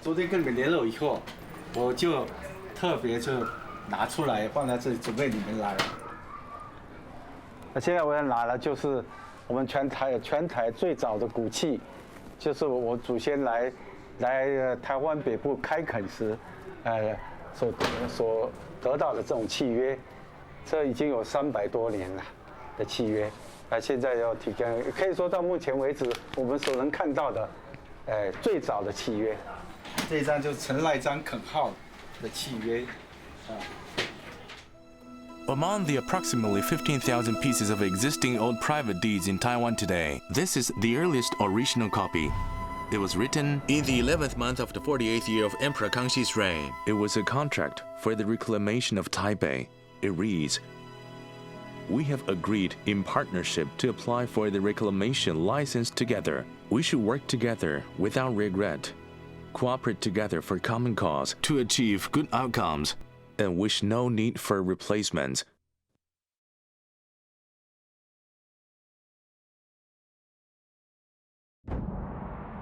昨天跟你们联络以后，我就特别就拿出来放在这里，准备你们来。那现在我要拿了，就是我们全台最早的骨器，就是我祖先来台湾北部开垦时，所得到的这种契约，这已经有300多年了的契约。现在要提供，可以说到目前为止，我们所能看到的，最早的契约。这一张就是陈赖章垦号的契约，Among the approximately 15,000 pieces of existing old private deeds in Taiwan today, this is the earliest original copy. It was written in the 11th month of the 48th year of Emperor Kangxi's reign. It was a contract for the reclamation of Taipei. It reads, "We have agreed in partnership to apply for the reclamation license together. We should work together without regret, cooperate together for common cause to achieve good outcomes, and wish no need for replacements."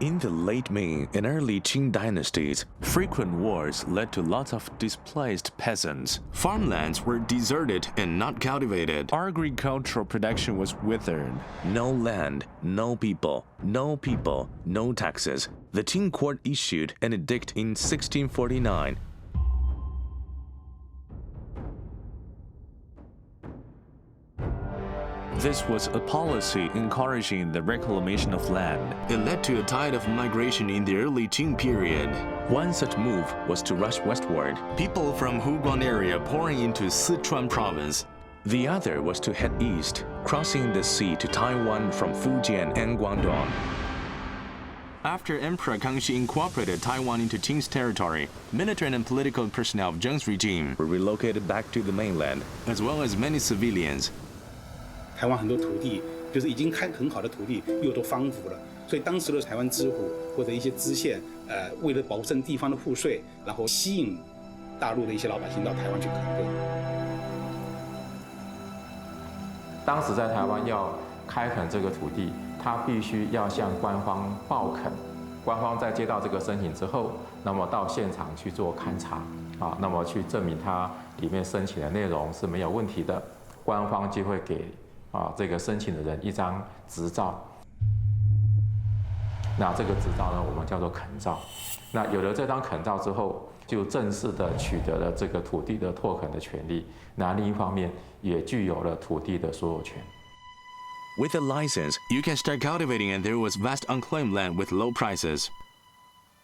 In the late Ming and early Qing dynasties, frequent wars led to lots of displaced peasants. Farmlands were deserted and not cultivated. Agricultural production was withered. No land, no people, no people, no taxes. The Qing court issued an edict in 1649. This was a policy encouraging the reclamation of land. It led to a tide of migration in the early Qing period. One such move was to rush westward, people from Huguan area pouring into Sichuan province. The other was to head east, crossing the sea to Taiwan from Fujian and Guangdong. After Emperor Kangxi incorporated Taiwan into Qing's territory, military and political personnel of Zheng's regime were relocated back to the mainland, as well as many civilians. 台湾很多土地就是已经很好的土地又都荒芜了，所以当时的台湾知府或者一些知县，为了保证地方的赋税，然后吸引大陆的一些老百姓到台湾去垦耕。当时在台湾要开垦这个土地，他必须要向官方报垦，官方在接到这个申请之后，那么到现场去做勘察，那么去证明它里面申请的内容是没有问题的，官方就会给这个申请的人一张执照。那这个执照呢，我们叫做垦照。那有了这张垦照之后，就正式的取得了这个土地的拓垦的权利。那另一方面，也具有了土地的所有权。With a license, you can start cultivating, and there was vast unclaimed land with low prices.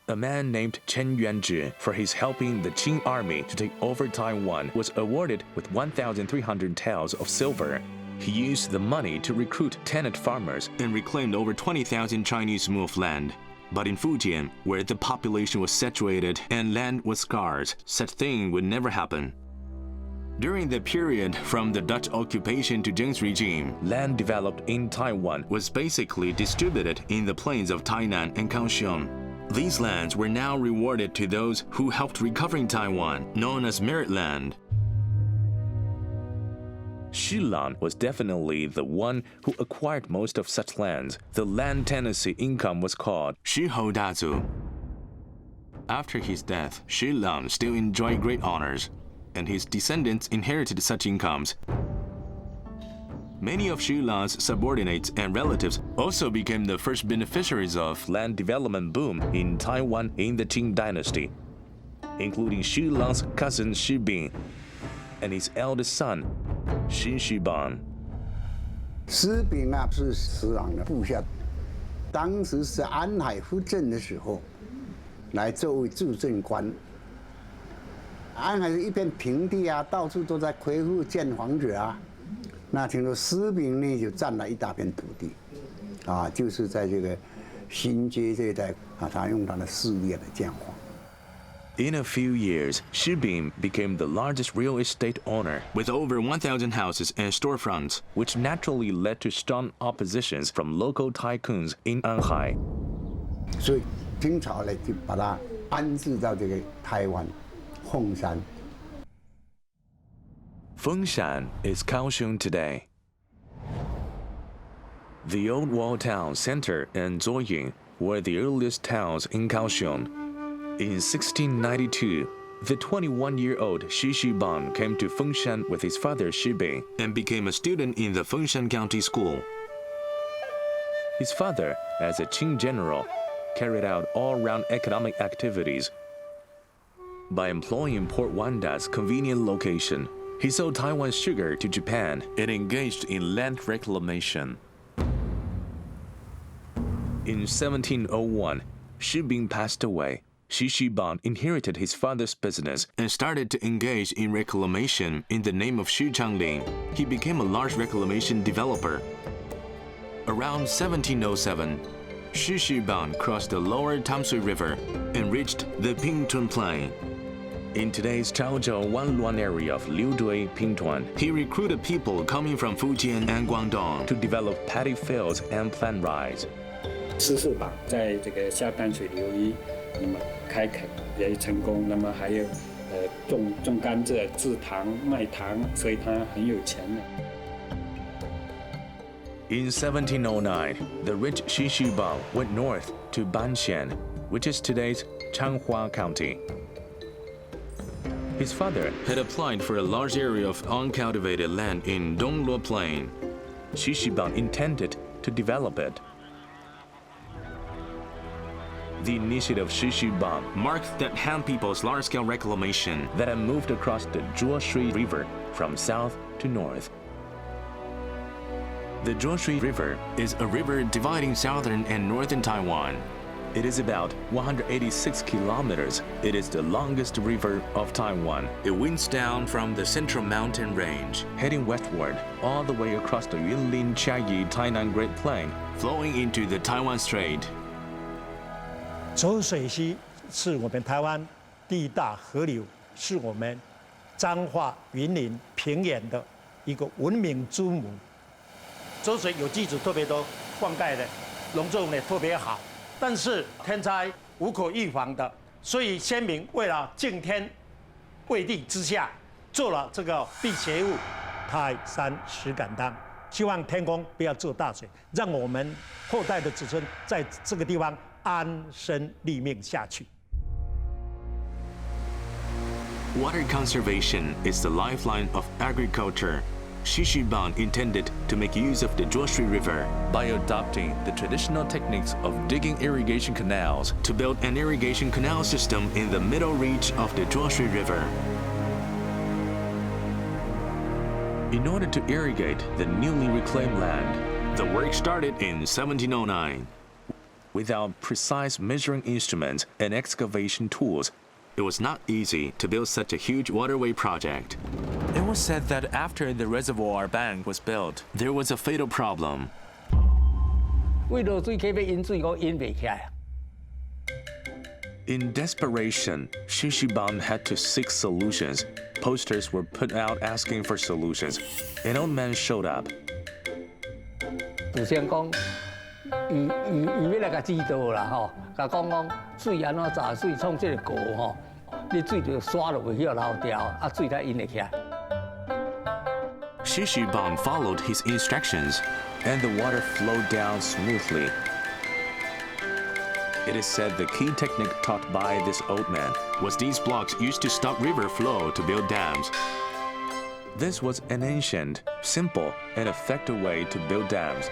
A man named Chen Yuanzhi, for his helping the Qing army to take over Taiwan, was awarded with 1,300 taels of silver. He used the money to recruit tenant farmers and reclaimed over 20,000 Chinese mu of land. But in Fujian, where the population was saturated and land was scarce, such thing would never happen. During the period from the Dutch occupation to Zheng's regime, land developed in Taiwan was basically distributed in the plains of Tainan and Kaohsiung. These lands were now rewarded to those who helped recovering Taiwan, known as merit land. Shilan was definitely the one who acquired most of such lands. The land tenancy income was called Shihou Dazu. After his death, Shilan still enjoyed great honors, and his descendants inherited such incomes. Many of Shilan's subordinates and relatives also became the first beneficiaries of land development boom in Taiwan in the Qing dynasty, including Shilan's cousin Shibing and his eldest son, Xin Shiban. 石炳啊，是石朗的部下，当时是安海布阵的时候，来作为驻镇官。安海是一片平地啊，到处都在恢复建房子啊。那听说石炳呢，就占了一大片土地，就是在这个新街这一带他用他的事业来建房。In a few years, Shibing became the largest real estate owner, with over 1,000 houses and storefronts, which naturally led to strong oppositions from local tycoons in Anhai. 所以清朝呢，就把它安置到这个台湾凤山。Fengshan is Kaohsiung today. The old wall town center and Zuoying were the earliest towns in Kaohsiung. In 1692, the 21-year-old Xu Shibang came to Fengshan with his father Shibei and became a student in the Fengshan County School. His father, as a Qing general, carried out all-round economic activities. By employing Port Wanda's convenient location, he sold Taiwan's sugar to Japan and engaged in land reclamation. In 1701, Shi Bing passed away. Xu Shibang inherited his father's business and started to engage in reclamation in the name of Xu Changling. He became a large reclamation developer. Around 1707, Xu Shibang crossed the lower Tamsui River and reached the Pingtun Plain. In today's Chaozhou Wanluan area of Liudui, Pingtuan, he recruited people coming from Fujian and Guangdong to develop paddy fields and plant rice. 师傅吧，在这个下淡水流域，那么开垦也成功，那么还有种甘蔗、制糖、卖糖，所以他很有钱的。 In 1709, the rich Xu Shibang went north to Banxian, which is today's Changhua County. His father had applied for a large area of uncultivated land in Dongluo Plain. Xu Shibang intended to develop it. The initiative of Xu Shibang marked that Han people's large-scale reclamation that had moved across the Zhuoshui River from south to north. The Zhuoshui River is a river dividing southern and northern Taiwan. It is about 186 kilometers. It is the longest river of Taiwan. It winds down from the central mountain range, heading westward all the way across the Yunlin-Chiayi-Tainan Great Plain, flowing into the Taiwan Strait. 浊水溪是我们台湾第一大河流，是我们彰化云林平原的一个文明之母。浊水有机质特别多，灌溉的农作物也特别好，但是天灾无可预防的，所以先民为了敬天畏地之下，做了这个辟邪物泰山石敢当。希望天公不要做大水，让我们后代的子孙在这个地方 安身立命下去。 Water conservation is the lifeline of agriculture. Xu Shibang intended to make use of the Zhuoshui River by adopting the traditional techniques of digging irrigation canals to build an irrigation canal system in the middle reach of the Zhuoshui River. In order to irrigate the newly reclaimed land, the work started in 1709. Without precise measuring instruments and excavation tools, it was not easy to build such a huge waterway project. It was said that after the reservoir bank was built, there was a fatal problem. In desperation, Xu Shibang had to seek solutions. Posters were put out asking for solutions. An old man showed up. 伊要来甲指导啦吼，甲讲水安怎炸水创这个锅吼，你水就刷落去，晓流掉，啊水才引得起来。Xu Shibang followed his instructions, and the water flowed down smoothly. It is said the key technique taught by this old man was these blocks used to stop river flow to build dams. This was an ancient, simple, and effective way to build dams.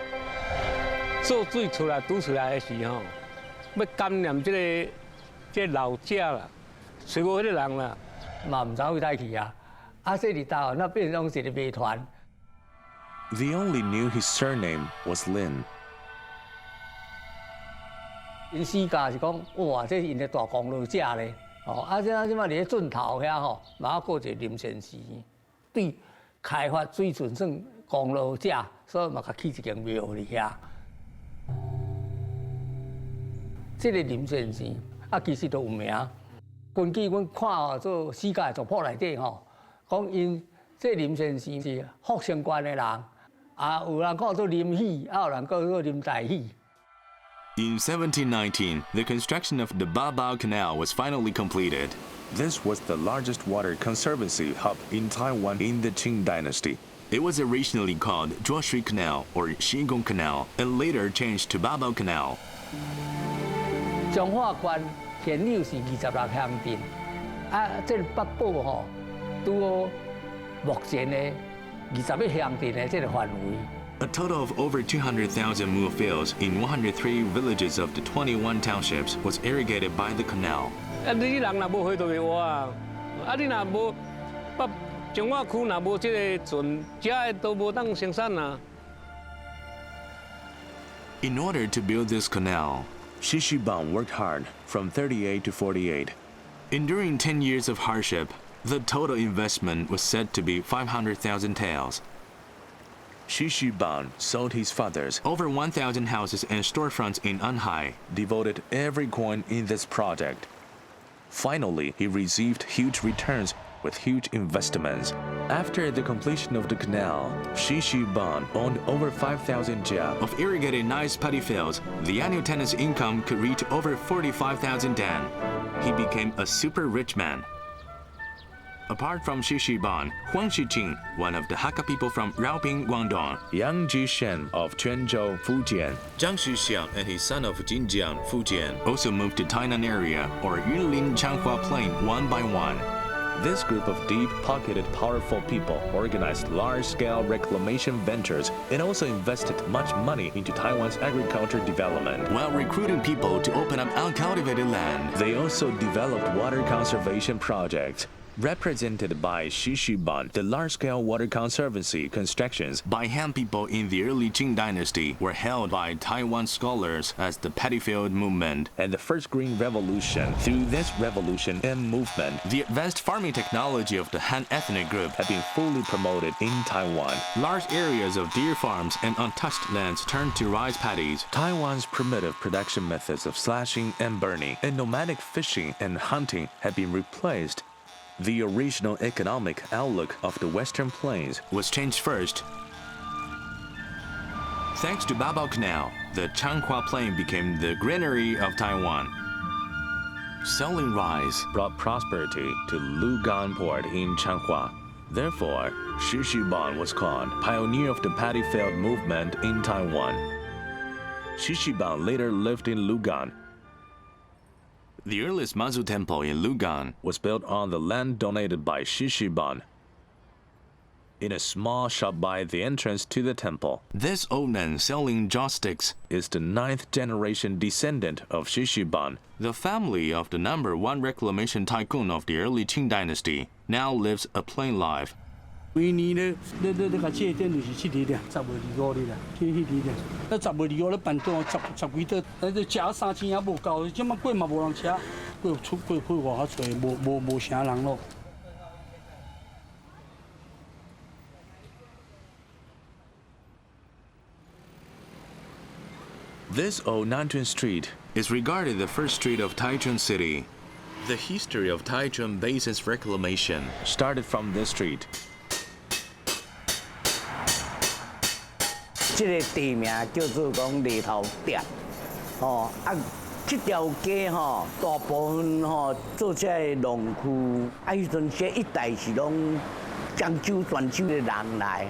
做水出来堵出来的时候，要感念这个老者啦，随无迄个人啦，嘛唔知会带去啊。啊，这里到那变成一个谜团。They only knew his surname was Lin. 因世家是讲，哇，这是因的大功劳者咧。哦，啊，即马伫咧圳头遐吼，嘛过一个林先生，对开发水准算功劳者，所以嘛甲起一间庙伫遐。 这个林先生啊，其实都有名。根据阮看哦，做世界族谱内底吼，讲因这林先生是福星县的人，啊，有人讲做林喜，啊，有人讲做林大喜。In 1719, the construction of the Babao Canal was finally completed. This was the largest water conservancy hub in Taiwan in the Qing dynasty. It was originally called Zhuoshui Canal or Xigong Canal, and later changed to Babao Canal. 彰化县现有是26乡镇，这北部吼，拄好目前的21乡镇的这个范围。 A total of over 200,000 mu fields in 103 villages of the 21 townships was irrigated by the canal. 你人若无回到去活啊，你若无北中华区若无这个船，食的都无当生产啊。 In order to build this canal, Shishiban worked hard from 38 to 48. Enduring 10 years of hardship, the total investment was said to be 500,000 taels. Shishiban sold his father's over 1,000 houses and storefronts in Anhai, devoted every coin in this project. Finally, he received huge returns with huge investments. After the completion of the canal, Shishiban owned over 5,000 jia of irrigated nice paddy fields. The annual tenant's income could reach over 45,000 dan. He became a super rich man. Apart from Shishiban, Huang Shijing, one of the Hakka people from Raoping, Guangdong, Yang Jishen of Quanzhou, Fujian, Zhang Shixiang and his son of Jinjiang, Fujian, also moved to Tainan area or Yunlin Changhua Plain one by one. This group of deep-pocketed, powerful people organized large-scale reclamation ventures and also invested much money into Taiwan's agriculture development. While recruiting people to open up uncultivated land, they also developed water conservation projects. Represented by Shishiban, the large-scale water conservancy constructions by Han people in the early Qing dynasty were held by Taiwan scholars as the paddy field movement and the First Green Revolution. Through this revolution and movement, the advanced farming technology of the Han ethnic group had been fully promoted in Taiwan. Large areas of deer farms and untouched lands turned to rice paddies. Taiwan's primitive production methods of slashing and burning and nomadic fishing and hunting had been replaced. The original economic outlook of the Western Plains was changed first. Thanks to Babao Canal, the Changhua Plain became the granary of Taiwan. Selling rice brought prosperity to Lugan port in Changhua. Therefore, Shishiban was called pioneer of the paddy field movement in Taiwan. Shishiban later lived in Lugan. The earliest Mazu temple in Lugan was built on the land donated by Shishiban. In a small shop by the entrance to the temple, this old man selling joss-sticks is the 9th generation descendant of Shishiban. The family of the #1 reclamation tycoon of the early Qing dynasty now lives a plain life. 每年咧，你甲借点就是7日咧，10月25日啦，去迄日咧。那10月25咧办桌10几桌，你食3钱也无够，即马过嘛无人吃，过去外口找，无啥人咯。This old Nanjun Street is regarded the first street of Taichung City. The history of Taichung Basin's reclamation started from this street. 这个地名叫做讲犁头店，这条街大部分做这个农区，迄阵这一带是拢漳州、泉州的人来。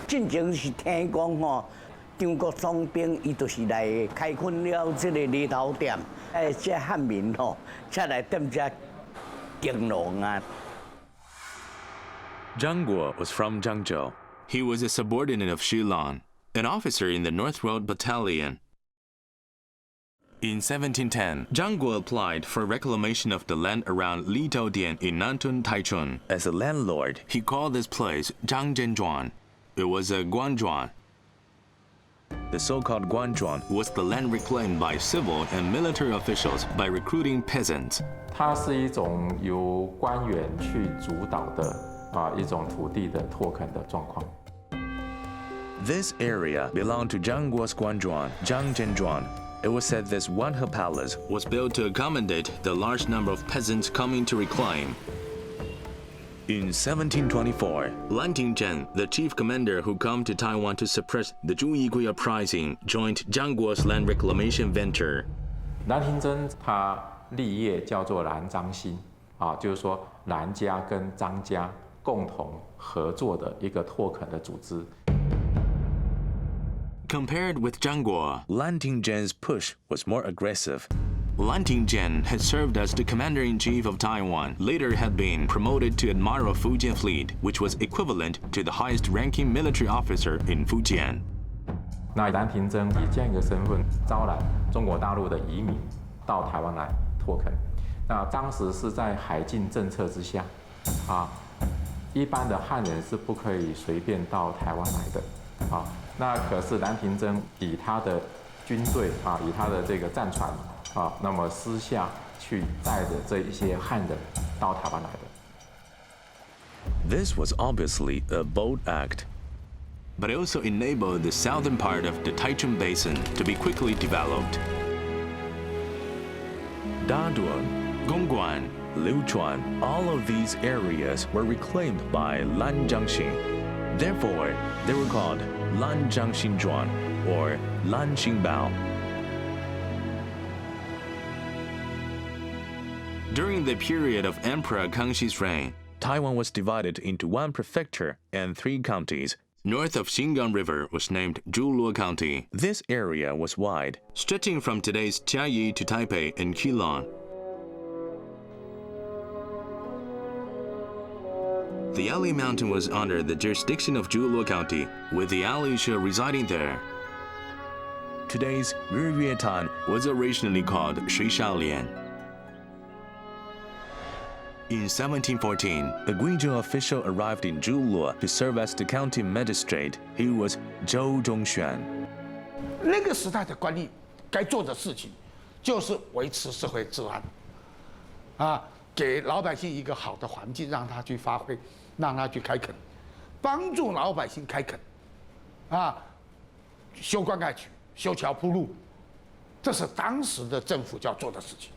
进前是听讲张国忠兵伊就是来开垦了这个犁头店，这汉民才来踮这耕农啊。Zhang Guo was from Zhangzhou. He was a subordinate of Shilan, an officer in the North Road Battalion. In 1710, Zhang Guo applied for reclamation of the land around Litoutian in Nantun, Taichung. As a landlord, he called this place Zhangzhenjuan. It was a guanzhuan. The so-called guanzhuan was the land reclaimed by civil and military officials by recruiting peasants. 它是一种由官员去主导的一种土地的拓垦的状况。 This area belonged to Zhang Guo's guanzhuan, Zhangzhenjuan. It was said this Wanhe Palace was built to accommodate the large number of peasants coming to reclaim. In 1724, Lan Tingzhen, the chief commander who came to Taiwan to suppress the Zhu Yigui uprising, joined Zhang Guo's land reclamation venture. 兰亭真他立业叫做兰张兴就是说兰家跟张家共同合作的一个拓垦的组织。 Compared with Zhang Guo, Lan Tingzhen's push was more aggressive. Lan Tingjian had served as the commander-in-chief of Taiwan, later had been promoted to admiral of Fujian fleet, which was equivalent to the highest-ranking military officer in Fujian. 那蓝廷珍以这样一个身份招揽中国大陆的移民到台湾来拓垦。那当时是在海禁政策之下，一般的汉人是不可以随便到台湾来的，那可是蓝廷珍以他的军队以他的这个战船那么私下去带着这一些汉人到台湾来的。This was obviously a bold act, but it also enabled the southern part of the Taichung Basin to be quickly developed. Daduan, Gongguan, Liuchuan, all of these areas were reclaimed by Lan Jiangxin. Therefore, they were called Lan Jiangxinzhuan or Lan Xingbao. During the period of Emperor Kangxi's reign, Taiwan was divided into one prefecture and 3 counties. North of Xingang River was named Zhuluo County. This area was wide, stretching from today's Jiayi to Taipei and Keelung. The Ali Mountain was under the jurisdiction of Zhuluo County, with the Ali Shi residing there. Today's Riyuetan was originally called Shuishaolian. In 1714, a Guizhou official arrived in Zhuluo to serve as the county magistrate. He was Zhou Zhongxuan. 那个时代的官吏该做的事情，就是维持社会治安，给老百姓一个好的环境，让他去发挥，让他去开垦，帮助老百姓开垦，修灌溉渠、修桥铺路，这是当时的政府就要做的事情。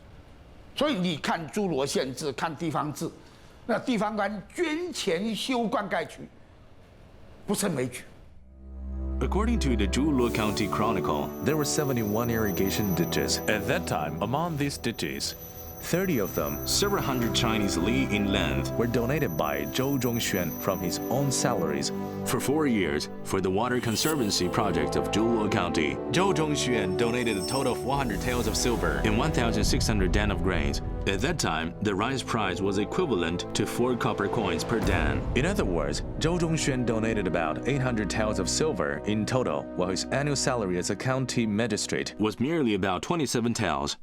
所以你看诸罗县志，看地方志，那地方官捐钱修灌溉渠，不胜枚举。According to the Zhuluo County Chronicle, there were 71 irrigation ditches. At that time, among these ditches, 30 of them, several hundred Chinese li in length, were donated by Zhou Zhongxuan from his own salaries. For 4 years, for the water conservancy project of Zhuluo County, Zhou Zhongxuan donated a total of 100 taels of silver and 1,600 dan of grains. At that time, the rice price was equivalent to 4 copper coins per dan. In other words, Zhou Zhongxuan donated about 800 taels of silver in total, while his annual salary as a county magistrate was merely about 27 taels.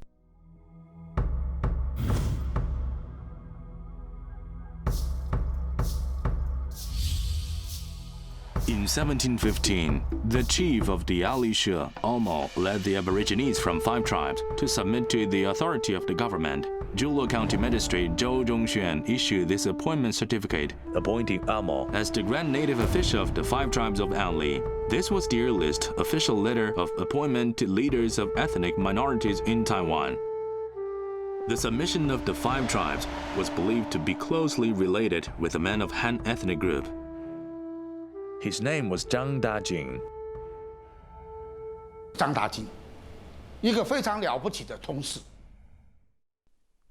In 1715, the chief of the Ali Shi, Omo, led the Aborigines from 5 tribes to submit to the authority of the government. Zhuluo County Magistrate Zhou Zhongxuan issued this appointment certificate, appointing Omo as the grand native official of the 5 tribes of Ali. This was the earliest official letter of appointment to leaders of ethnic minorities in Taiwan. The submission of the 5 tribes was believed to be closely related with the men of Han ethnic group. His name was Zhang Dajing. 张达基，一个非常了不起的通事。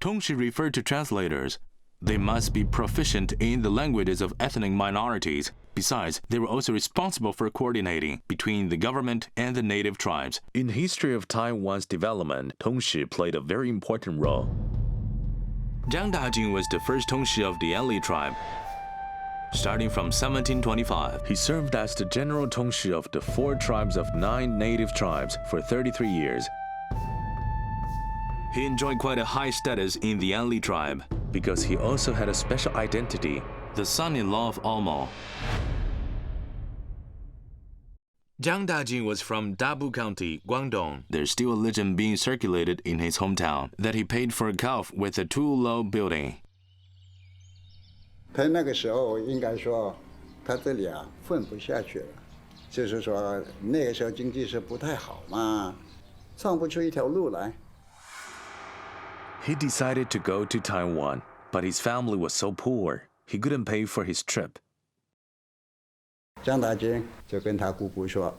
Tongshi referred to translators. They must be proficient in the languages of ethnic minorities. Besides, they were also responsible for coordinating between the government and the native tribes. In the history of Taiwan's development, Tongshi played a very important role. Zhang Dajing was the first Tongshi of the Ali tribe. Starting from 1725, he served as the general Tongshi of the 4 tribes of 9 native tribes for 33 years. He enjoyed quite a high status in the Ali tribe because he also had a special identity, the son-in-law of Omo. Zhang Dajing was from Dabu County, Guangdong. There's still a legend being circulated in his hometown that he paid for a calf with a too-low building. 他那个时候应该说，他这里混不下去了，就是说那个时候经济是不太好嘛，创不出一条路来。He decided to go to Taiwan, but his family was so poor, he couldn't pay for his trip. 张大军就跟他姑姑说，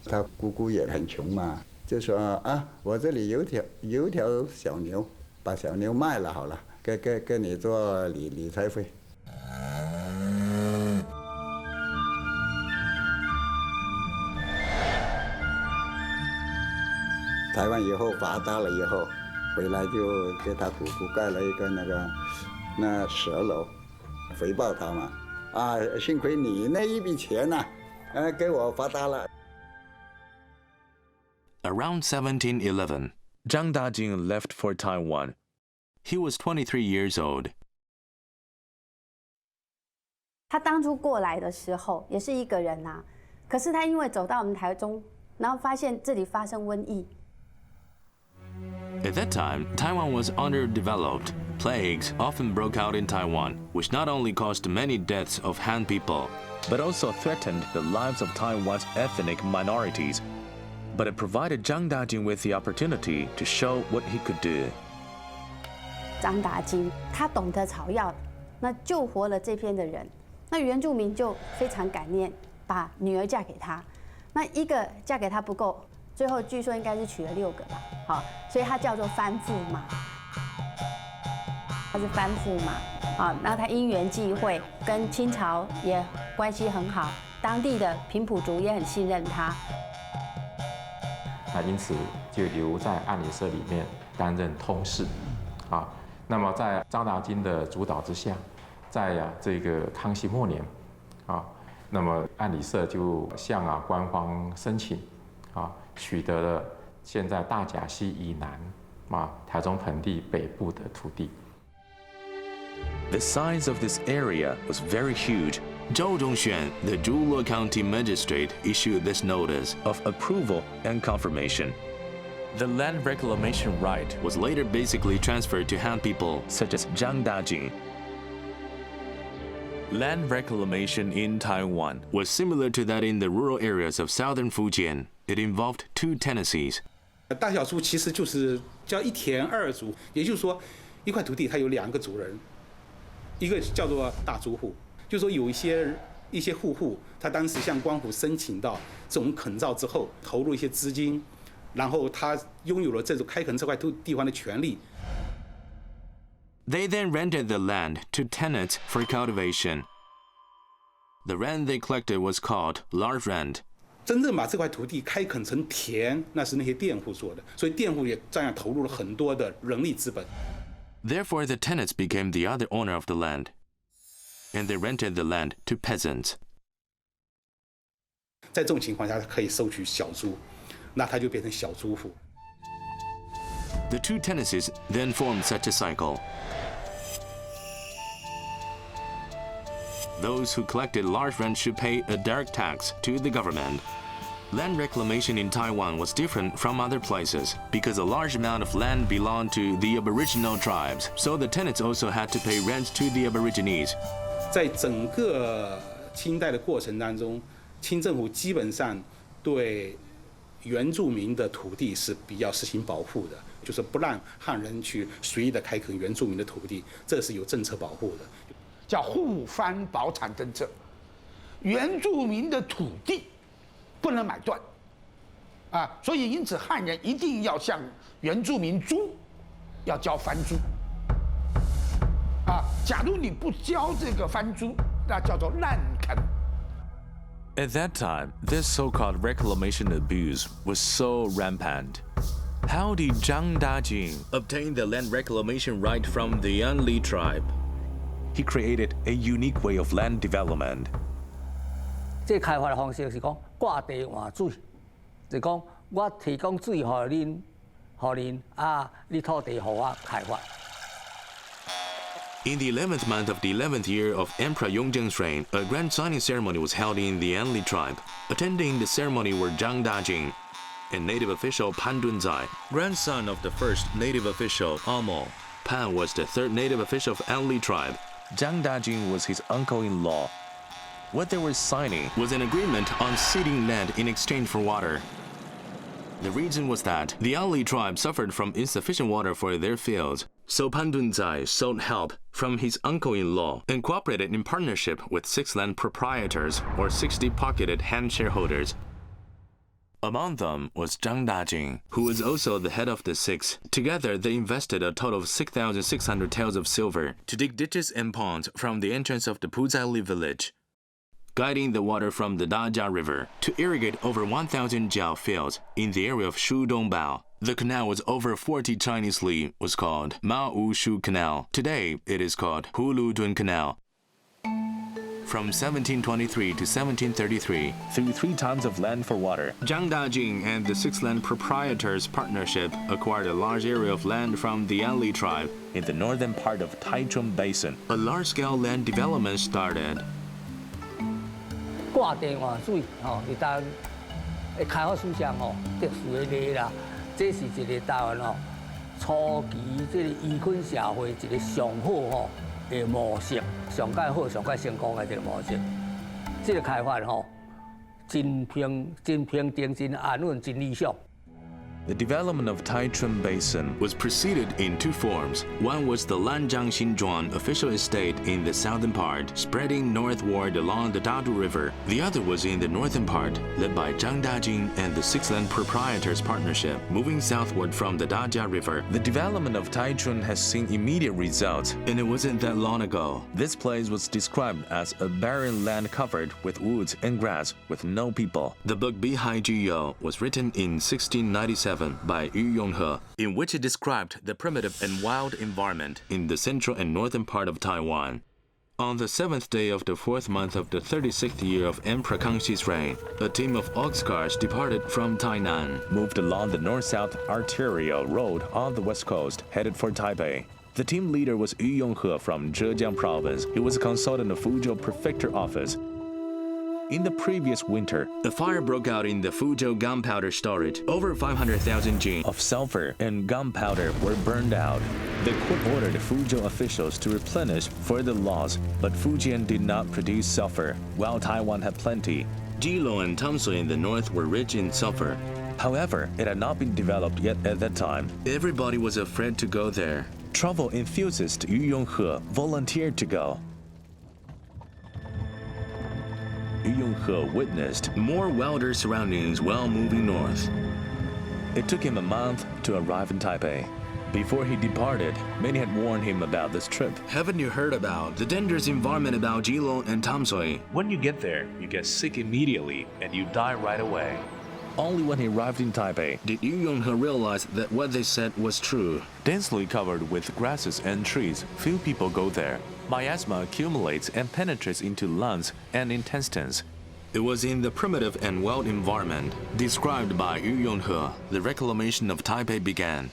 他姑姑也很穷嘛，就说我这里有条小牛，把小牛卖了好了，跟你做理财费。台湾以后发达了以后，回来就给他祖父盖了一个那蛇楼，回报他嘛。啊，幸亏你那一笔钱呢，给我发达了。Around 1711, Zhang Dajing left for Taiwan. He was 23 years old. 他当初过来的时候也是一个人呐，可是他因为走到我们台中，然后发现这里发生瘟疫。At that time, Taiwan was underdeveloped. Plagues often broke out in Taiwan, which not only caused many deaths of Han people, but also threatened the lives of Taiwan's ethnic minorities. But it provided Zhang Dajing with the opportunity to show what he could do. 张达金他懂得草药，那救活了这边的人，那原住民就非常感念，把女儿嫁给他。那一个嫁给他不够，最后据说应该是娶了6个吧，好，所以他叫做番驸马。他是番驸马，啊，那他因缘际会跟清朝也关系很好，当地的平埔族也很信任他。那因此就留在安理社里面担任通事，啊，那么在张达金的主导之下，在这个康熙末年，啊，那么安理社就向官方申请，啊，取得了现在大甲溪以南，台中盆地北部的土地。The size of this area was very huge. Zhou Zhongxuan, the Zhuge County magistrate, issued this notice of approval and confirmation. The land reclamation right was later basically transferred to Han people such as Zhang Dajing. Land reclamation in Taiwan was similar to that in the rural areas of southern Fujian. It involved 2 tenancies. 大小族其实就是叫一田2族，也就是说，一块土地它有2个族人，一个叫做大族户。就是说有一些户，他当时向官府申请到这种垦造之后，投入一些资金，然后他拥有了这种开垦这块地方的权利。They then rented the land to tenants for cultivation. The rent they collected was called large rent. 真正把这块土地开垦成田，那是那些佃户做的，所以佃户也照样投入了很多的人力资本。Therefore, the tenants became the other owner of the land. And they rented the land to peasants. 在这种情况下，他可以收取小租，那他就变成小租户。The 2 tenancies then formed such a cycle. Those who collected large rent should pay a direct tax to the government. Land reclamation in Taiwan was different from other places because a large amount of land belonged to the Aboriginal tribes, so the tenants also had to pay rent to the Aborigines. 在整个清代的过程当中，清政府基本上对原住民的土地是比较实行保护的，就是不让汉人去随意的开垦原住民的土地，这是有政策保护的，叫护藩保产政策。原住民的土地不能买断，所以因此汉人一定要向原住民租，要交番租。假如你不交这个番租，那叫做滥垦。At that time, this so-called reclamation abuse was so rampant. How did Zhang Dajing obtain the land reclamation right from the Yanli tribe? He created a unique way of land development. 这开发的方式是讲挂地换水，就讲我提供水给恁，你土地给我开发。In the 11th month of the 11th year of Emperor Yongzheng's reign, a grand signing ceremony was held in the Yanli tribe. Attending the ceremony were Zhang Dajing and native official Pan Dunzai, grandson of the first native official Amo. Pan was the 3rd native official of Yanli tribe. Zhang Dajing was his uncle-in-law. What they were signing was an agreement on ceding land in exchange for water. The reason was that the Yanli tribe suffered from insufficient water for their fields, so Pan Dunzai sought help from his uncle-in-law and cooperated in partnership with 6 land proprietors or 60 pocketed Han shareholders. Among them was Zhang Dajing, who was also the head of the 6. Together, they invested a total of 6,600 taels of silver to dig ditches and ponds from the entrance of the Fuzhou village. guiding the water from the Dajia River to irrigate over 1,000 jiao fields in the area of Shudongbao. The canal was over 40 Chinese li, was called Mao Wushu Canal. Today, it is called Huludun Canal. From 1723 to 1733, through 3 times of land for water, Zhang Dajing and the Six Land Proprietors Partnership acquired a large area of land from the Anli tribe in the northern part of Taichung Basin. A large-scale land development started. 挂电话水吼，是台湾的开发史上吼特殊的例啦。这是一个台湾吼初期这个渔村社会一个上好吼的模式，上界好、上界成功的一个模式。这个开发吼真平静、真安稳、真理想。 The development of Taichung Basin was preceded in 2 forms. One was the Lanjiang Xinzhuang official estate in the southern part, spreading northward along the Dadu River. The other was in the northern part, led by Zhang Dajing and the Six Land Proprietors Partnership, moving southward from the Dajia River. The development of Taichung has seen immediate results, and it wasn't that long ago. This place was described as a barren land covered with woods and grass with no people. The book Bihai Jiyou was written in 1697 by Yu Yonghe, in which it described the primitive and wild environment in the central and northern part of Taiwan. On the 7th day of the 4th month of the 36th year of Emperor Kangxi's reign, a team of ox carts departed from Tainan, moved along the north-south arterial road on the west coast, headed for Taipei. The team leader was Yu Yonghe from Zhejiang province. He was a consultant of Fuzhou prefecture office. In the previous winter, a fire broke out in the Fuzhou gunpowder storage. Over 500,000 jin of sulfur and gunpowder were burned out. The court ordered Fuzhou officials to replenish further loss, but Fujian did not produce sulfur, while Taiwan had plenty. Jilong and Tamsui in the north were rich in sulfur. However, it had not been developed yet at that time. Everybody was afraid to go there. Travel enthusiast Yu Yonghe volunteered to go. Yu Yonghe witnessed more wilder surroundings while moving north. It took him a month to arrive in Taipei. Before he departed, many had warned him about this trip. Haven't you heard about the dangerous environment about Jilong and Tamsui? When you get there, you get sick immediately and you die right away. Only when he arrived in Taipei did Yu Yonghe realize that what they said was true. Densely covered with grasses and trees, few people go there. Miasma accumulates and penetrates into lungs and intestines. It was in the primitive and wild environment described by Yu Yonghe the reclamation of Taipei began.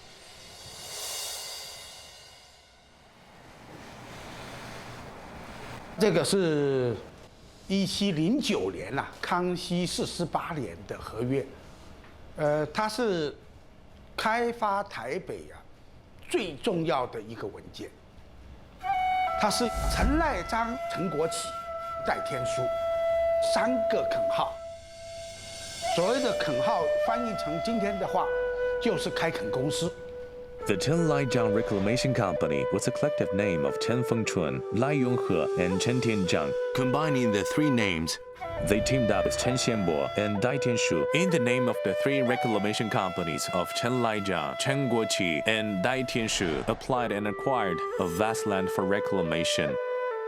这个是1709年呐、康熙48年的合约，它是开发台北最重要的一个文件。它是陈赖章、陈国起、戴天书3个垦号。所谓的垦号翻译成今天的话，就是开垦公司。 The Chenlaijiang Reclamation Company was a collective name of Chen Fengchun, Lai Yonghe, and Chen Tianjiang. Combining the 3 names, they teamed up with Chen Xianbo and Dai Tianshu in the name of the 3 reclamation companies of Chenlaijiang, Chen Guoqi, and Dai Tianshu, applied and acquired a vast land for reclamation.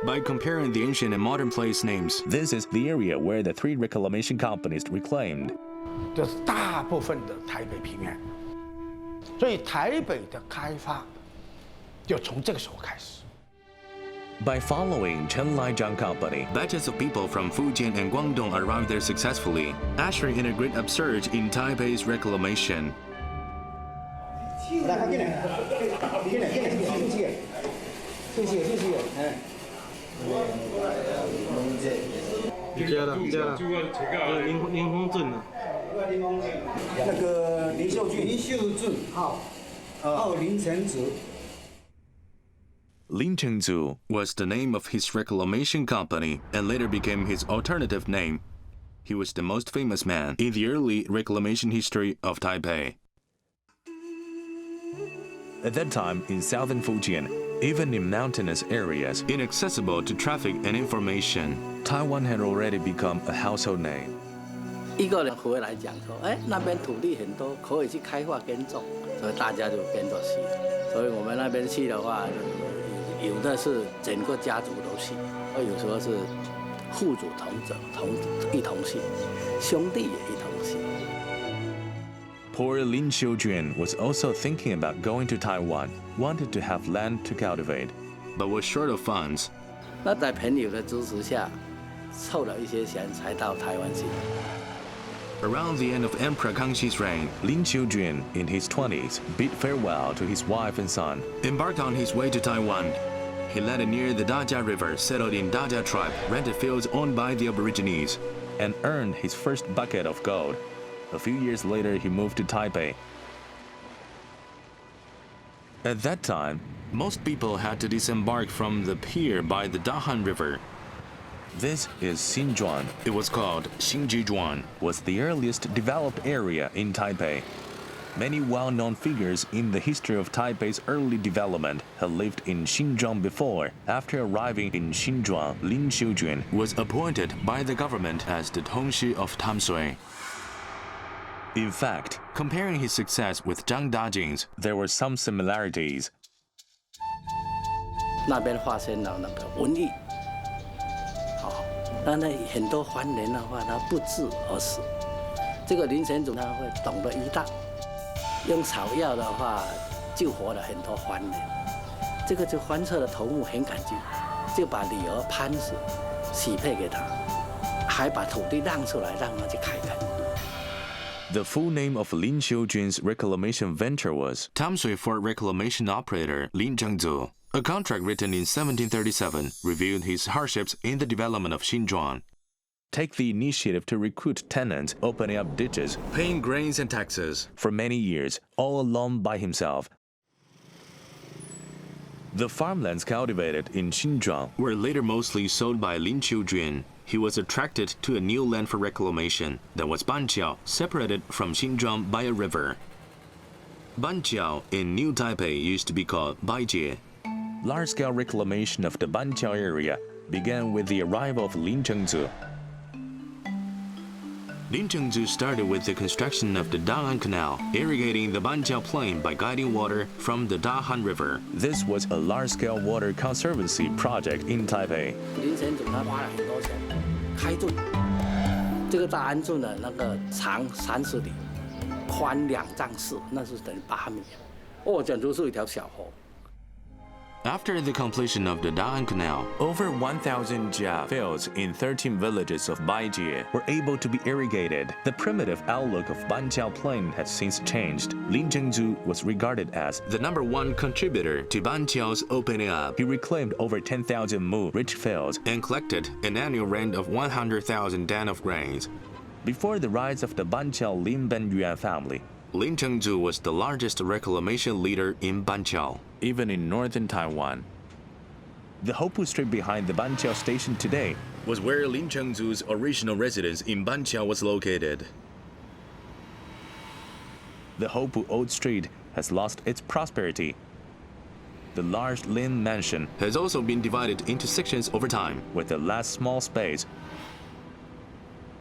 By comparing the ancient and modern place names, this is the area where the 3 reclamation companies reclaimed. 这是大部分的台北平原。 所以台北的开发就从这个时候开始。 By following Chenlaijiang Company, batches of people from Fujian and Guangdong arrived there successfully, ushering in a great upsurge in Taipei's reclamation. 那个林秀俊号林承祖。 Lin Chengzu was the name of his reclamation company and later became his alternative name. He was the most famous man in the early reclamation history of Taipei. At that time, in southern Fujian, even in mountainous areas inaccessible to traffic and information, Taiwan had already become a household name. 一个人回来讲说，哎，那边土地很多，可以去开发耕种，所以大家就跟着去了。所以我们那边去的话，有的是整个家族都去，有时候是父祖同者，一同姓，兄弟也一同姓。 Poor Lin Qiujun was also thinking about going to Taiwan, wanted to have land to cultivate, but was short of funds. 那在朋友的支持下，凑了一些钱才到台湾去。 Around the end of Emperor Kangxi's reign, Lin Qiujun, in his 20s, bid farewell to his wife and son, embarked on his way to Taiwan. He landed near the Dajia River, settled in Dajia tribe, rented fields owned by the Aborigines, and earned his first bucket of gold. A few years later, he moved to Taipei. At that time, most people had to disembark from the pier by the Dahan River. This is Xinzhuan. It was called Xinjizhuan, was the earliest developed area in Taipei. Many well-known figures in the history of Taipei's early development had lived in Xinzhuan before. After arriving in Xinzhuan, Lin Qiujun was appointed by the government as the Tongshi of Tamsui. In fact, comparing his success with Zhang Dajing's, there were some similarities. 那边发生了那个瘟疫，那很多番人的话，他不治而死。这个林神祖他会懂得医道，用草药的话救活了很多番人。这个就番社的头目很感激，就把女儿潘氏许配给他，还把土地让出来让他去开垦。 The full name of Lin Qiujun's reclamation venture was Tamsui Fort Reclamation Operator Lin Zhengzu. A contract written in 1737 revealed his hardships in the development of Xinzhuan. Take the initiative to recruit tenants, opening up ditches, paying grains and taxes for many years, all alone by himself. The farmlands cultivated in Xinzhuan were later mostly sold by Lin Qiujun. He was attracted to a new land for reclamation that was Banqiao, separated from Xinzhuan by a river. Banqiao in New Taipei used to be called Baijie. Large-scale reclamation of the Banqiao area began with the arrival of Lin Zhengzu. Lin Zhengzu started with the construction of the Dahan Canal, irrigating the Banqiao Plain by guiding water from the Dahan River. This was a large-scale water conservancy project in Taipei. 林神祖他花了很多钱开圳，这个大安圳的那个长30里，宽2丈4，那是等于8米。哦，简直是一条小河。 After the completion of the Dahan Canal, over 1,000 jia fields in 13 villages of Baijie were able to be irrigated. The primitive outlook of Banqiao Plain had since changed. Lin Zhengzu was regarded as the #1 contributor to Banqiao's opening up. He reclaimed over 10,000 mu rich fields and collected an annual rent of 100,000 dan of grains. Before the rise of the Banqiao Lin Benyuan family, Lin Zhengzu was the largest reclamation leader in Banqiao, even in northern Taiwan. The Hopu Street behind the Banqiao station today was where Lin Zhengzu's original residence in Banqiao was located. The Hopu Old Street has lost its prosperity. The large Lin Mansion has also been divided into sections over time, with the last small space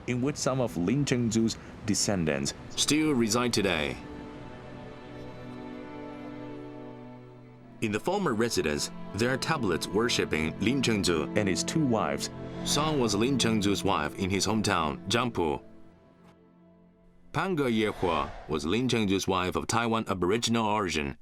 in which some of Lin Zhengzu's descendants still reside today. In the former residence, there are tablets worshipping Lin Zhengzu and his 2 wives. Song was Lin Zhengzu's wife in his hometown, Jiangpu. Panga Yehua was Lin Zhengzu's wife of Taiwan Aboriginal origin.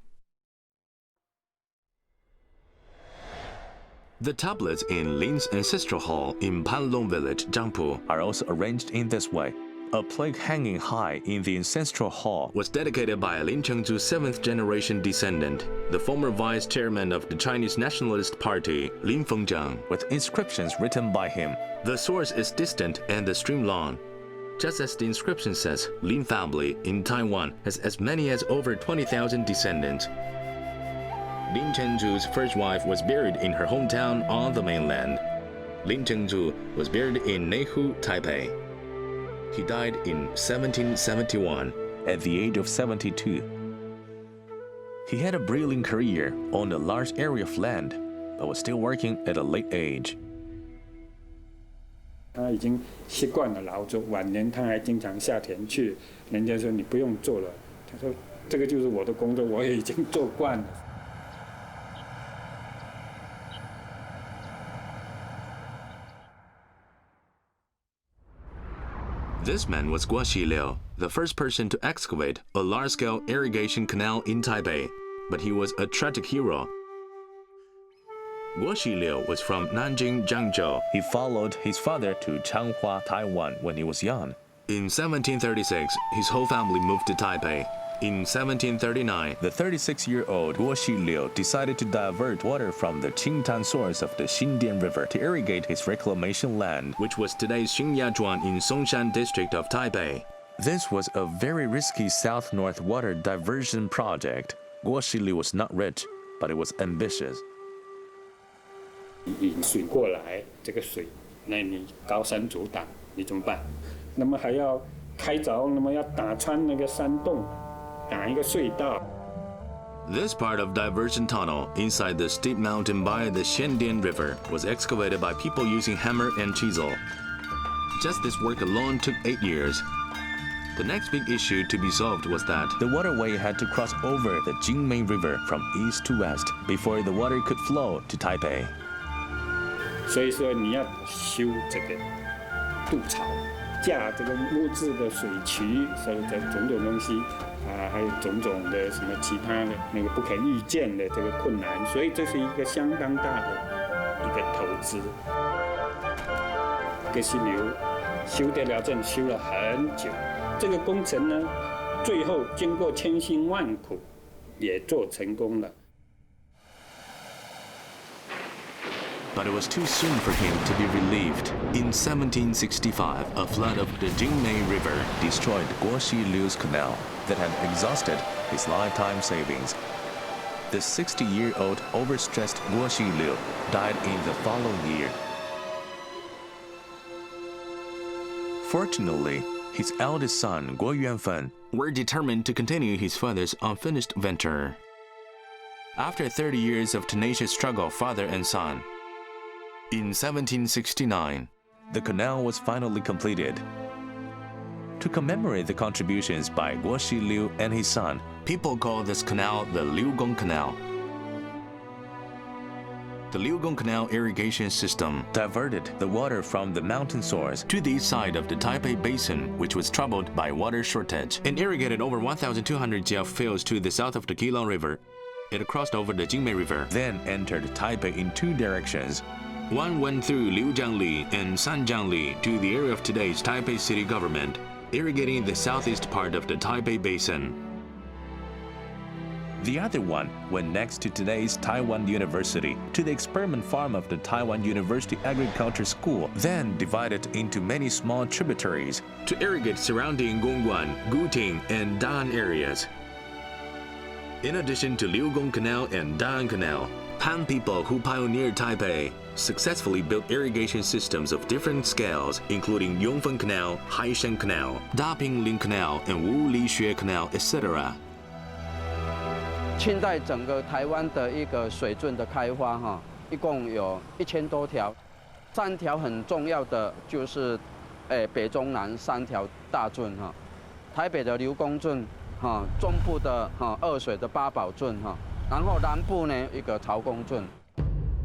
The tablets in Lin's ancestral hall in Panlong village, Jiangpu, are also arranged in this way. A plaque hanging high in the ancestral hall was dedicated by Lin Zhengzu's 7th-generation descendant, the former vice chairman of the Chinese Nationalist Party, Lin Fengzhang, with inscriptions written by him. The source is distant and the stream long. Just as the inscription says, Lin family in Taiwan has as many as over 20,000 descendants. Lin Zhengzu's first wife was buried in her hometown on the mainland. Lin Zhengzu was buried in Neihu, Taipei. He died in 1771 at the age of 72. He had a brilliant career, owned a large area of land, but was still working at a late age. 他已经习惯了劳作，晚年他还经常下田去。人家说你不用做了，他说这个就是我的工作，我也已经做惯了。This man was Guo Xiliu, the first person to excavate a large-scale irrigation canal in Taipei, but he was a tragic hero. Guo Xiliu was from Nanjing, Jiangzhou. He followed his father to Changhua, Taiwan when he was young. In 1736, his whole family moved to Taipei. In 1739, the 36-year-old Guo Xiliu decided to divert water from the Qingtan source of the Xindian River to irrigate his reclamation land, which was today's Xinyajuan in Songshan district of Taipei. This was a very risky south-north water diversion project. Guo Xiliu was not rich, but it was ambitious. 引水过来，这个水，那你高山阻挡，你怎么办？那么还要开凿，那么要打穿那个山洞。 This part of diversion tunnel inside the steep mountain by the Xiandian River was excavated by people using hammer and chisel. Just this work alone took 8 years. The next big issue to be solved was that the waterway had to cross over the Jingmei River from east to west before the water could flow to Taipei. 所以说你要修这个渡槽，架这个木质的水渠，所有的种种东西。 还有种种的什么其他的那个不可预见的这个困难，所以这是一个相当大的一个投资。这个溪流修得了阵，修了很久。这个工程呢，最后经过千辛万苦，也做成功了。 But it was too soon for him to be relieved. In 1765, a flood of the Jingmei River destroyed Guo Xiliu's canal that had exhausted his lifetime savings. The 60-year-old overstressed Guo Xiliu died in the following year. Fortunately, his eldest son, Guo Yuanfen, were determined to continue his father's unfinished venture. After 30 years of tenacious struggle, father and son, in 1769, the canal was finally completed. To commemorate the contributions by Guo Xiliu and his son, people call this canal the Liugong Canal. The Liugong Canal irrigation system diverted the water from the mountain source to the east side of the Taipei Basin, which was troubled by water shortage, and irrigated over 1,200 jiao fields to the south of the Keelung River. It crossed over the Jingmei River, then entered Taipei in 2 directions. One went through Liujiangli and Sanjiangli to the area of today's Taipei city government, irrigating the southeast part of the Taipei Basin. The other one went next to today's Taiwan University to the experiment farm of the Taiwan University Agriculture School, then divided into many small tributaries to irrigate surrounding Gongguan, Guting, and Dan areas. In addition to Liugong Canal and Dan Canal, Han people who pioneered Taipei successfully built irrigation systems of different scales, including Yongfen Canal, Haishan Canal, Dapingling Canal, and Wulixue Canal, etc. 清代整个台湾的一个水圳的开发一共有1000多条，3条很重要的就是北中南3条大圳台北的刘公圳中部的二水的八宝圳然后南部呢一个曹公圳。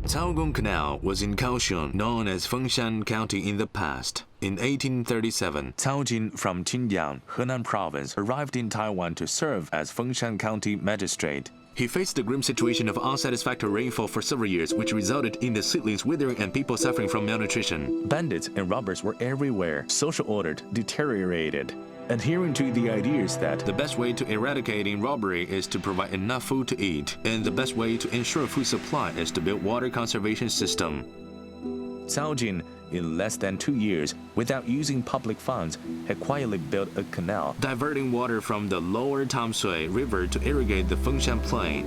Caogong Canal was in Kaohsiung, known as Fengshan County in the past. In 1837, Cao Jin from Qingyang, Henan Province, arrived in Taiwan to serve as Fengshan County magistrate. He faced the grim situation of unsatisfactory rainfall for several years, which resulted in the seedlings withering and people suffering from malnutrition. Bandits and robbers were everywhere. Social order deteriorated. Adhering to the ideas that the best way to eradicating robbery is to provide enough food to eat, and the best way to ensure food supply is to build water conservation system. Cao Jin, in less than 2 years, without using public funds, had quietly built a canal, diverting water from the lower Tamsui River to irrigate the Fengshan Plain.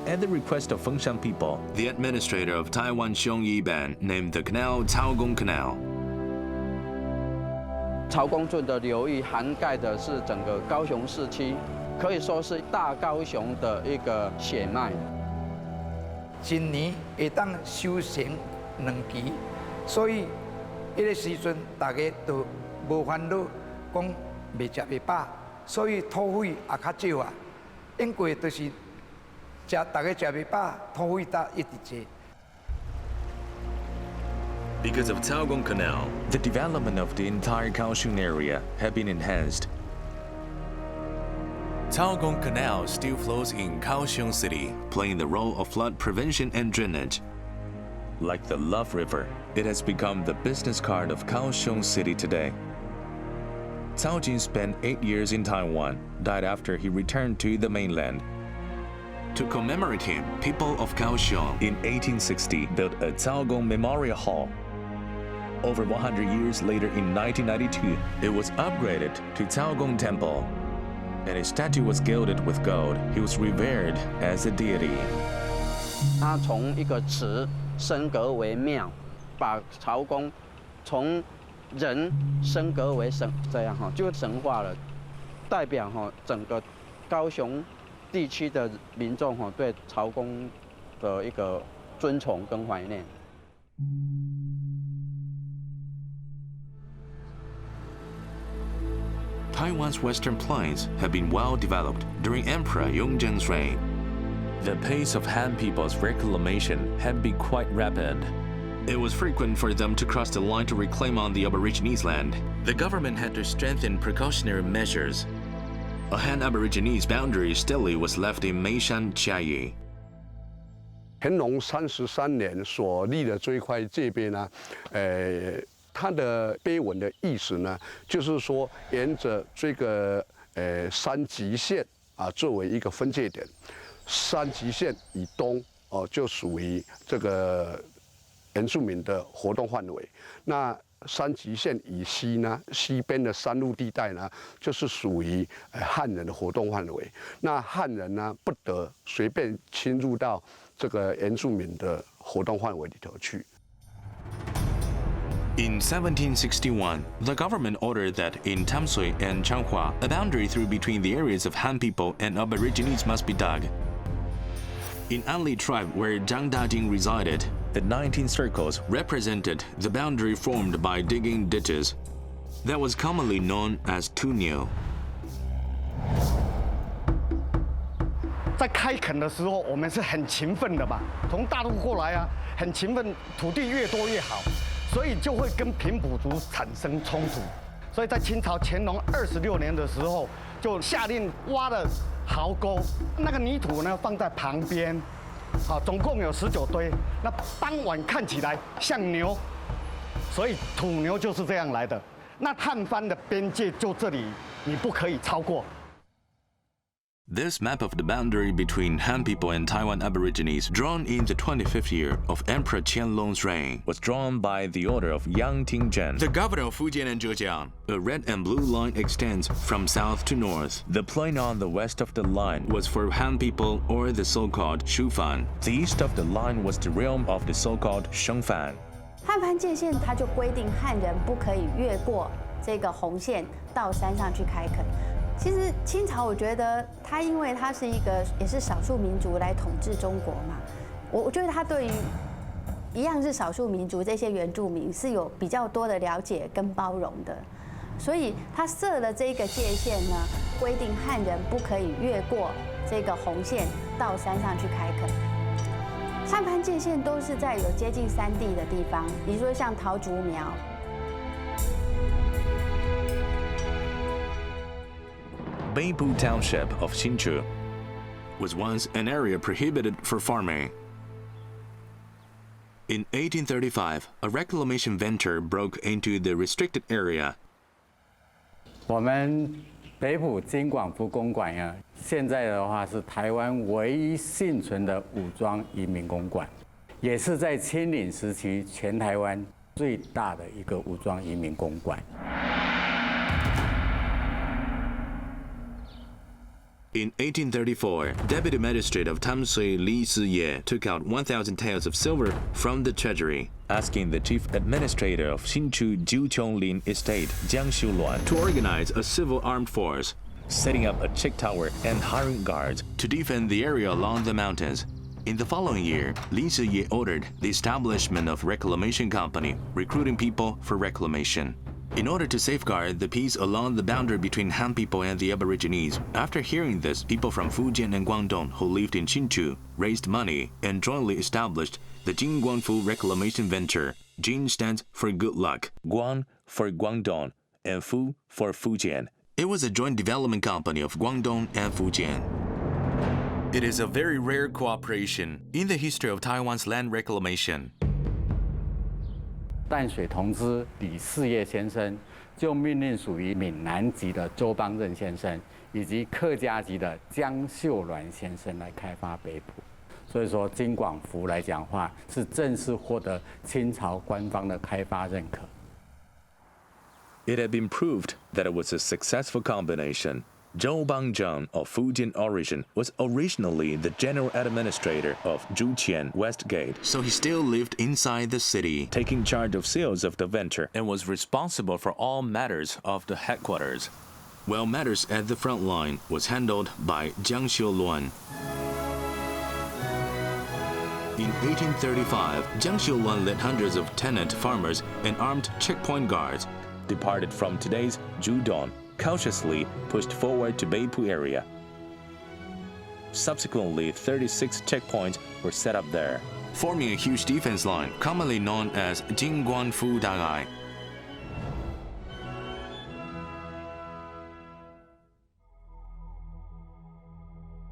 At the request of Fengshan people, the administrator of Taiwan Xiongyi Ban named the canal Caogong Canal. 曹公圳的流域涵盖的是整个高雄市区，可以说是大高雄的一个血脉。一年会当修成2期，所以迄个时阵大家都无烦恼，讲袂食袂饱，所以土匪也较少啊。因过就是大家食袂饱，土匪才一直坐。Because of Caogong Canal, the development of the entire Kaohsiung area had been enhanced. Caogong Canal still flows in Kaohsiung City, playing the role of flood prevention and drainage. Like the Love River, it has become the business card of Kaohsiung City today. Cao Jin spent 8 years in Taiwan, died after he returned to the mainland. To commemorate him, people of Kaohsiung in 1860 built a Caogong Memorial Hall. Over 100 years later in 1992, it was upgraded to Caogong Temple, and his statue was gilded with gold. He was revered as a deity. 他从一个祠升格为庙，把曹公从人升格为神，这样哈就神化了，代表哈整个高雄地区的民众哈对曹公的一个尊崇跟怀念。 Taiwan's western plains have been well developed during Emperor Yongzheng's reign. The pace of Han people's reclamation had been quite rapid. It was frequent for them to cross the line to reclaim on the Aborigines' land. The government had to strengthen precautionary measures. A Han Aborigines boundary still was left in Meishan Chiayi. 乾隆33年所立的这一块界碑呢，它的碑文的意思呢，就是说沿着这个三级线啊作为一个分界点，三级线以东就属于这个原住民的活动范围，那三级线以西呢，西边的山路地带呢，就是属于汉人的活动范围。那汉人呢，不得随便侵入到这个原住民的活动范围里头去。 In 1761, the government ordered that in Tamsui and Changhua, a boundary through between the areas of Han people and Aborigines must be dug. In Anli tribe, where Zhang Dajing resided, the 19 circles represented the boundary formed by digging ditches. That was commonly known as Tunio. 在开垦的时候，我们是很勤奋的吧？从大陆过来啊，很勤奋，土地越多越好。 所以就会跟平埔族产生冲突，所以在清朝乾隆26年的时候，就下令挖了壕沟，那个泥土呢放在旁边，好，总共有19堆，那当晚看起来像牛，所以土牛就是这样来的。那汉番的边界就这里，你不可以超过。 This map of the boundary between Han people and Taiwan Aborigines, drawn in the 25th year of Emperor Qianlong's reign, was drawn by the order of Yang Tingzhen, the governor of Fujian and Zhejiang. A red and blue line extends from south to north. The plain on the west of the line was for Han people, or the so-called Shufan. The east of the line was the realm of the so-called Shengfan. 汉番界限，它就规定汉人不可以越过这个红线到山上去开垦。 其实清朝，我觉得他因为他是一个也是少数民族来统治中国嘛，我觉得他对于一样是少数民族这些原住民是有比较多的了解跟包容的，所以他设了这个界限呢，规定汉人不可以越过这个红线到山上去开垦。汉番界限都是在有接近山地的地方，比如说像桃竹苗。 Beibu Township of Hsinchu was once an area prohibited for farming. In 1835, a reclamation venture broke into the restricted area. 我们北埔金广福公馆啊，现在的话是台湾唯一幸存的武装移民公馆，也是在清领时期全台湾最大的一个武装移民公馆。 In 1834, Deputy Magistrate of Tamsui Li Siye took out 1,000 taels of silver from the treasury, asking the Chief Administrator of Hsinchu Jiuqiong Estate, Jiang Xiuluan, to organize a civil armed force, setting up a check tower and hiring guards to defend the area along the mountains. In the following year, Li Siye ordered the establishment of reclamation company, recruiting people for reclamation. In order to safeguard the peace along the boundary between Han people and the Aborigines, after hearing this, people from Fujian and Guangdong who lived in Hsinchu raised money and jointly established the Jingguangfu Reclamation Venture, Jin stands for good luck, Guang for Guangdong, and Fu for Fujian. It was a joint development company of Guangdong and Fujian. It is a very rare cooperation in the history of Taiwan's land reclamation. 淡水同知李四叶先生就命令属于闽南籍的周邦任先生以及客家籍的江秀銮先生来开发北埔。所以说，金广福来讲话是正式获得清朝官方的开发认可。It had been proved that it was a successful combination. Zhou Bangjang, of Fujian origin, was originally the general administrator of Zhuqian West Gate, so he still lived inside the city, taking charge of sales of the venture, and was responsible for all matters of the headquarters, while matters at the front line was handled by Jiang Xiuluan. In 1835, Jiang Xiuluan led hundreds of tenant farmers and armed checkpoint guards, departed from today's Judong, cautiously pushed forward to Beipu area. Subsequently, 36 checkpoints were set up there, forming a huge defense line, commonly known as Jingguanfu Dagai.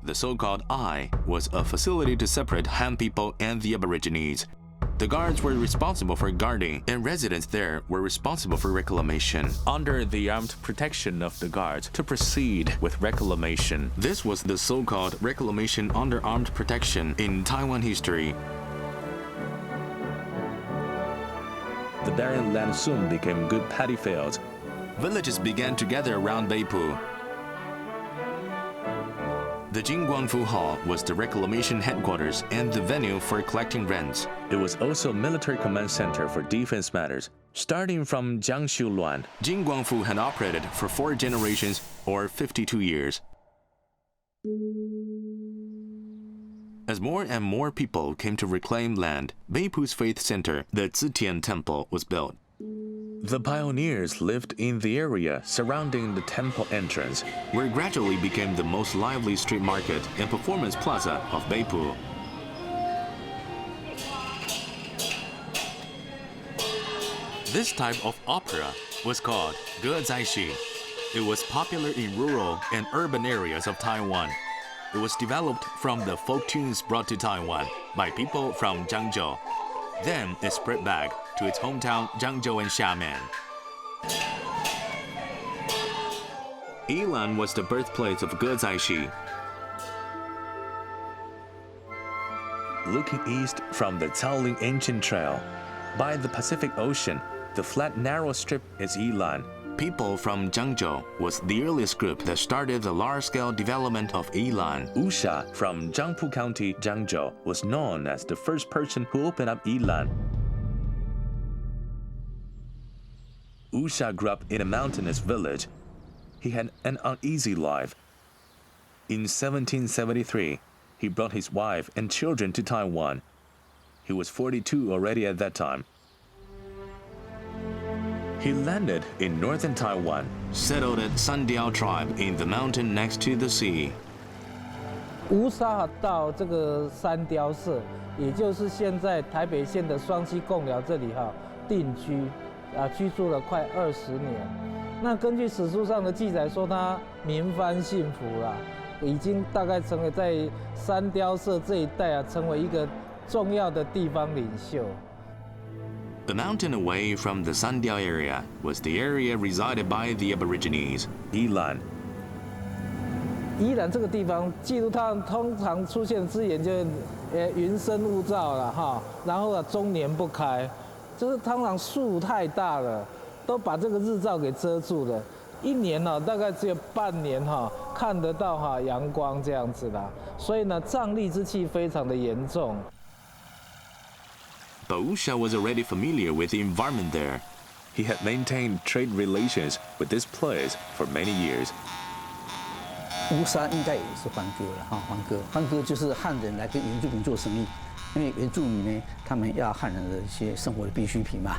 The so-called Eye was a facility to separate Han people and the Aborigines. The guards were responsible for guarding, and residents there were responsible for reclamation, under the armed protection of the guards to proceed with reclamation. This was the so-called reclamation under armed protection in Taiwan history. The barren land soon became good paddy fields. Villages began to gather around Beipu. The Jingguanfu Hall was the reclamation headquarters and the venue for collecting rents. It was also a military command center for defense matters. Starting from Jiang Xiuluan, Jingguanfu had operated for 4 generations or 52 years. As more and more people came to reclaim land, Beipu's faith center, the Zitian Temple, was built. The pioneers lived in the area surrounding the temple entrance, where it gradually became the most lively street market and performance plaza of Beipu. This type of opera was called Gezaishi. It was popular in rural and urban areas of Taiwan. It was developed from the folk tunes brought to Taiwan by people from Jiangzhou. Then it spread back to its hometown Jiangzhou and Xiamen. Yilan was the birthplace of Gezaishi. Looking east from the Caoling Ancient Trail, by the Pacific Ocean, the flat narrow strip is Yilan. People from Jiangzhou was the earliest group that started the large-scale development of Yilan. Usha from Jiangpu County, Jiangzhou, was known as the first person who opened up Yilan. Usha grew up in a mountainous village. He had an uneasy life. In 1773, he brought his wife and children to Taiwan. He was 42 already at that time. He landed in northern Taiwan, settled at Sandiao tribe in the mountain next to the sea. 乌沙到这个三雕社，也就是现在台北县的双溪贡寮这里定居，居住了快20年。那根据史书上的记载说，他民帆幸福啦，已经大概成为在三雕社这一带成为一个重要的地方领袖。 The mountain away from the Sandiao area was the area resided by the Aborigines, Yilan. 宜兰这个地方，记录它通常出现字眼就是云深雾罩了哈，然后终年不开，就是通常树太大了，都把这个日照给遮住了，一年大概只有半年看得到阳光这样子啦，所以呢瘴疠之气非常的严重。 But Usha was already familiar with the environment there. He had maintained trade relations with this place for many years. 乌沙应该也是欢歌了哈，欢歌就是汉人来跟原住民做生意，因为原住民呢，他们要汉人的一些生活的必需品嘛。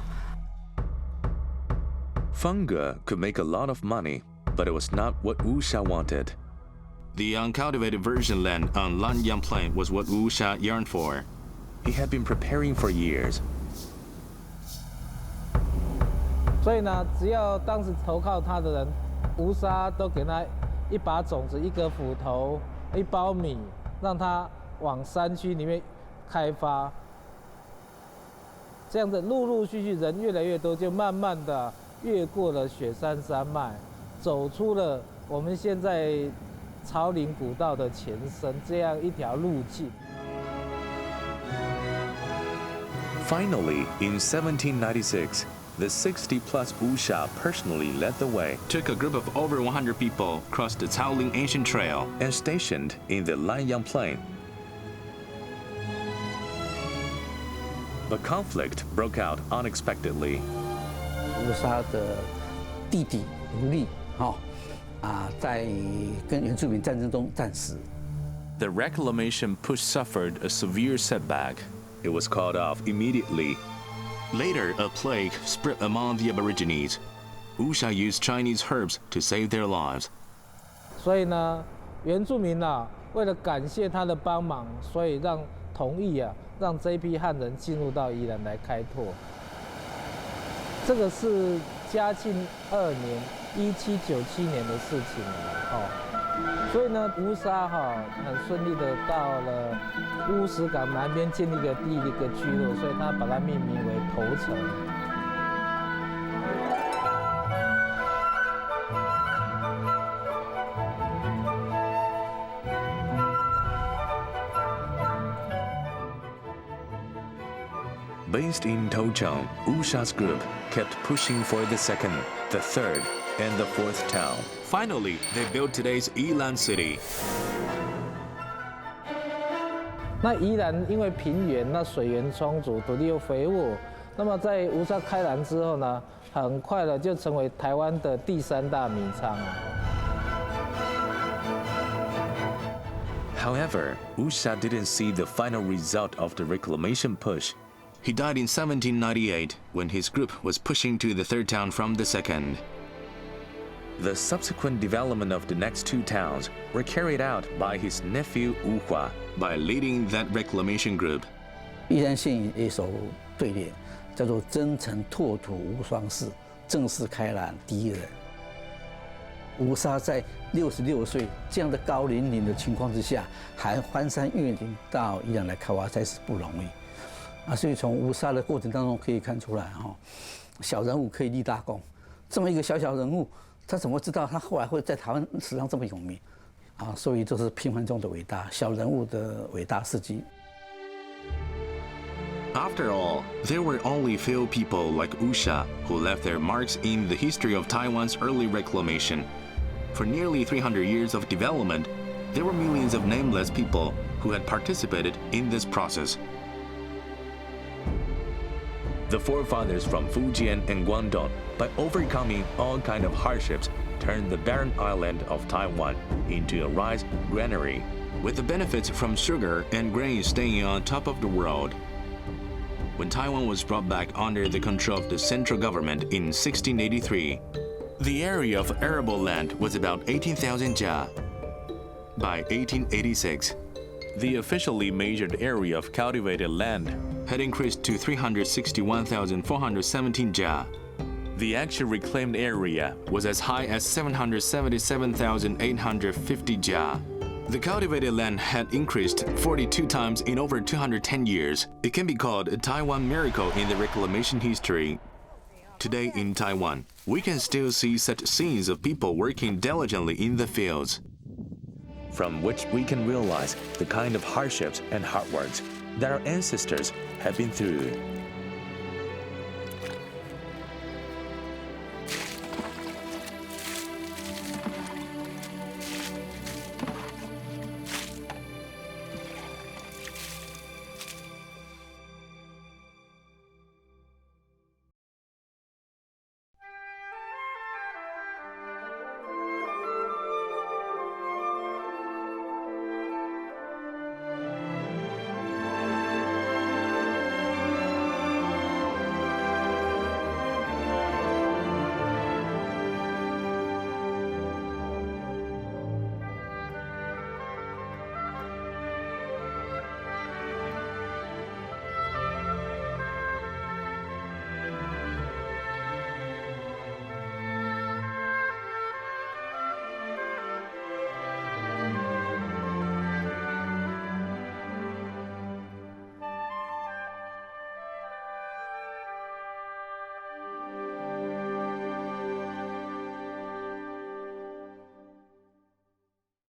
Funga could make a lot of money, but it was not what Usha wanted. The uncultivated virgin land on Lanyang Plain was what Usha yearned for. He had been preparing for years. 所以呢，只要当时投靠他的人，吴沙都给他一把种子、一个斧头、一包米，让他往山区里面开发。这样子陆陆续续人越来越多，就慢慢的越过了雪山山脉，走出了我们现在草岭古道的前身这样一条路径。Finally, in 1796, the 60-plus Wuxia personally led the way, took a group of over 100 people, crossed the Caoling Ancient Trail, and stationed in the Lanyang Plain. But conflict broke out unexpectedly. 吴沙的弟弟吴力，在跟原住民战争中战死。The reclamation push suffered a severe setback. It was called off immediately. Later, a plague spread among the Aborigines. Wuxia used Chinese herbs to save their lives. 所以呢，原住民为了感谢他的帮忙，所以同意让这一批汉人进入到宜兰来开拓。这个是嘉庆2年1797年的事情了所以呢，吴沙很顺利的到了乌石港南边建立了第一个聚落，所以他把它命名为头城。Based in Tocheng, Wuxia's group kept pushing for the second, the third, and the fourth town. Finally, they built today's Yilan City. 那宜兰因为平原，那水源充足，土地又肥沃，那么在吴沙开兰之后呢，很快的就成为台湾的第3大米仓。However, Wuxia didn't see the final result of the reclamation push. He died in 1798 when his group was pushing to the third town from the second. The subsequent development of the next 2 towns were carried out by his nephew Wu Hua by leading that reclamation group. 宜兰县有一首对联，叫做“征程拓土无双事，正式开兰第一人”。吴沙在66岁这样的高龄的情况之下，还翻山越岭到宜兰来开挖，才是不容易。所以从吴沙的过程当中可以看出来小人物可以立大功。这么一个小人物，他怎么知道他后来会在台湾史上这么有名？所以这是平凡中的伟大，小人物的伟大事迹。After all, there were only few people like Wuxia who left their marks in the history of Taiwan's early reclamation. For nearly 300 years of development, there were millions of nameless people who had participated in this process. The forefathers from Fujian and Guangdong, by overcoming all kinds of hardships, turned the barren island of Taiwan into a rice granary, with the benefits from sugar and grain staying on top of the world. When Taiwan was brought back under the control of the central government in 1683, the area of arable land was about 18,000 jia. By 1886, the officially measured area of cultivated land had increased to 361,417 jia. The actual reclaimed area was as high as 777,850 jia. The cultivated land had increased 42 times in over 210 years. It can be called a Taiwan miracle in the reclamation history. Today in Taiwan, we can still see such scenes of people working diligently in the fields, from which we can realize the kind of hardships and hard works that our ancestors have been through.